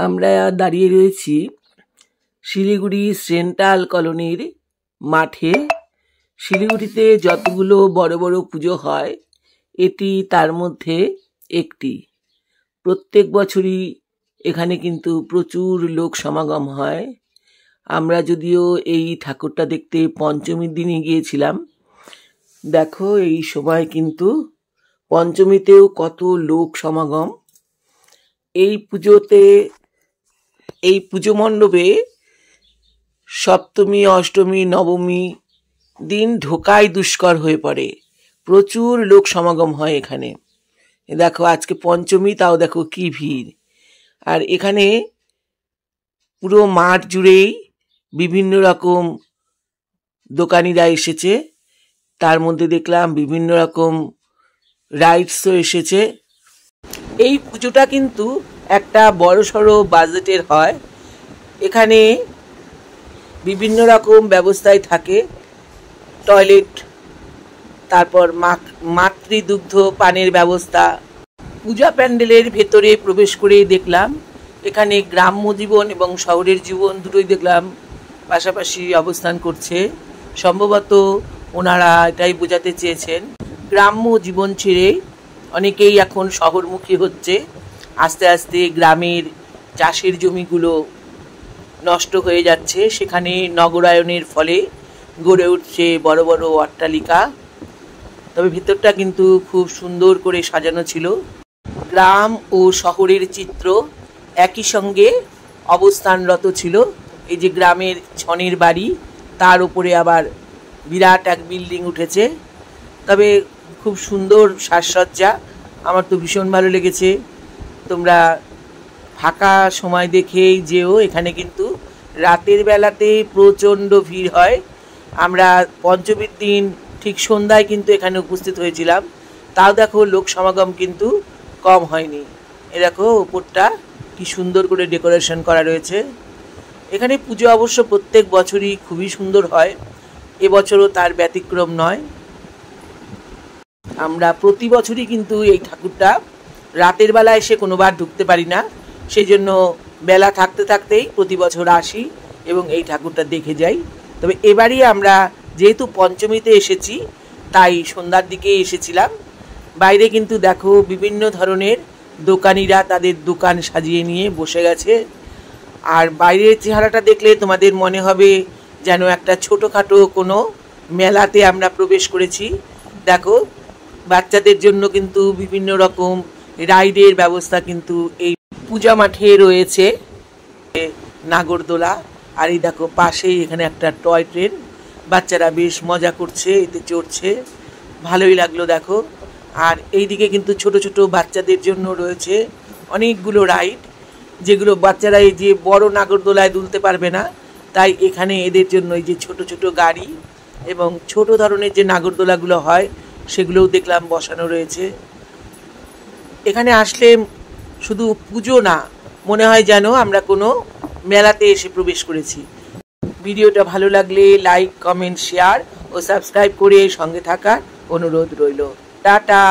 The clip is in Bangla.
আমরা দাঁড়িয়ে রয়েছি শিলিগুড়ি সেন্ট্রাল কলোনির মাঠে। শিলিগুড়িতে যতগুলো বড় বড় পুজো হয় এটি তার মধ্যে একটি। প্রত্যেক বছরই এখানে কিন্তু প্রচুর লোক সমাগম হয়। আমরা যদিও এই ঠাকুরটা দেখতে পঞ্চমীর দিনই গিয়েছিলাম। দেখো এই সময় কিন্তু পঞ্চমীতেও কত লোক সমাগম। এই পুজোতে এই পুজো মণ্ডপে সপ্তমী অষ্টমী নবমী দিন ঢোকাই দুষ্কর হয়ে পড়ে, প্রচুর লোক সমাগম হয় এখানে। দেখো আজকে পঞ্চমী, তাও দেখো কি ভিড়। আর এখানে পুরো মাঠ জুড়েই বিভিন্ন রকম দোকানিরা এসেছে, তার মধ্যে দেখলাম বিভিন্ন রকম রাইডসও এসেছে। এই পুজোটা কিন্তু একটা বড়সড় বাজেটের হয়। এখানে বিভিন্ন রকম ব্যবস্থায় থাকে, টয়লেট, তারপর মাতৃদুগ্ধ পানের ব্যবস্থা। পূজা প্যান্ডেলের ভেতরে প্রবেশ করেই দেখলাম এখানে গ্রাম্য জীবন এবং শহরের জীবন দুটোই দেখলাম পাশাপাশি অবস্থান করছে। সম্ভবত ওনারা এটাই বোঝাতে চেয়েছেন, গ্রাম্য জীবন ছেড়ে অনেকেই এখন শহরমুখী হচ্ছে। আস্তে আস্তে গ্রামের চাষের জমিগুলো নষ্ট হয়ে যাচ্ছে, সেখানে নগরায়নের ফলে গড়ে উঠছে বড় বড় অট্টালিকা। তবে ভেতরটা কিন্তু খুব সুন্দর করে সাজানো ছিল। গ্রাম ও শহরের চিত্র একই সঙ্গে অবস্থানরত ছিল। এই যে গ্রামের ছনের বাড়ি, তার উপরে আবার বিরাট এক বিল্ডিং উঠেছে। তবে খুব সুন্দর সাজসজ্জা, আমার তো ভীষণ ভালো লেগেছে। তোমরা ফাঁকা সময় দেখেই যেও, এখানে কিন্তু রাতের বেলাতে প্রচণ্ড ভিড় হয়। আমরা পঞ্চমীর দিন ঠিক সন্ধ্যায় কিন্তু এখানে উপস্থিত হয়েছিলাম, তাও দেখো লোক সমাগম কিন্তু কম হয়নি। এ দেখো ওপরটা কি সুন্দর করে ডেকোরেশন করা রয়েছে। এখানে পুজো অবশ্য প্রত্যেক বছরই খুবই সুন্দর হয়, এবছরও তার ব্যতিক্রম নয়। আমরা প্রতি বছরই কিন্তু এই ঠাকুরটা রাতের বেলা এসে কোনোবার ঢুকতে পারি না, সেই জন্য বেলা থাকতে থাকতেই প্রতি বছর আসি এবং এই ঠাকুরটা দেখে যাই। তবে এবারই আমরা যেহেতু পঞ্চমীতে এসেছি তাই সন্ধ্যার দিকে এসেছিলাম। বাইরে কিন্তু দেখো বিভিন্ন ধরনের দোকানিরা তাদের দোকান সাজিয়ে নিয়ে বসে গেছে। আর বাইরের চেহারাটা দেখলে তোমাদের মনে হবে যেন একটা ছোটোখাটো কোনো মেলাতে আমরা প্রবেশ করেছি। দেখো বাচ্চাদের জন্য কিন্তু বিভিন্ন রকম রাইডের ব্যবস্থা কিন্তু এই পূজা মাঠে রয়েছে। নাগরদোলা, আর এই দেখো পাশেই এখানে একটা টয় ট্রেন, বাচ্চারা বেশ মজা করছে, এতে চড়ছে, ভালোই লাগলো দেখো। আর এইদিকে কিন্তু ছোট ছোট বাচ্চাদের জন্য রয়েছে অনেকগুলো রাইড, যেগুলো বাচ্চারা এই যে বড় নাগরদোলায় দুলতে পারবে না, তাই এখানে এদের জন্য এই যে ছোট ছোট গাড়ি এবং ছোট ধরনের যে নাগরদোলাগুলো হয় সেগুলোও দেখলাম বসানো রয়েছে। এখানে আসলে শুধু পুজো না, মনে হয় যেন আমরা কোনো মেলাতে এসে প্রবেশ করেছি। ভিডিওটা ভালো লাগলে লাইক, কমেন্ট, শেয়ার ও সাবস্ক্রাইব করে সঙ্গে থাকার অনুরোধ রইল। টাটা।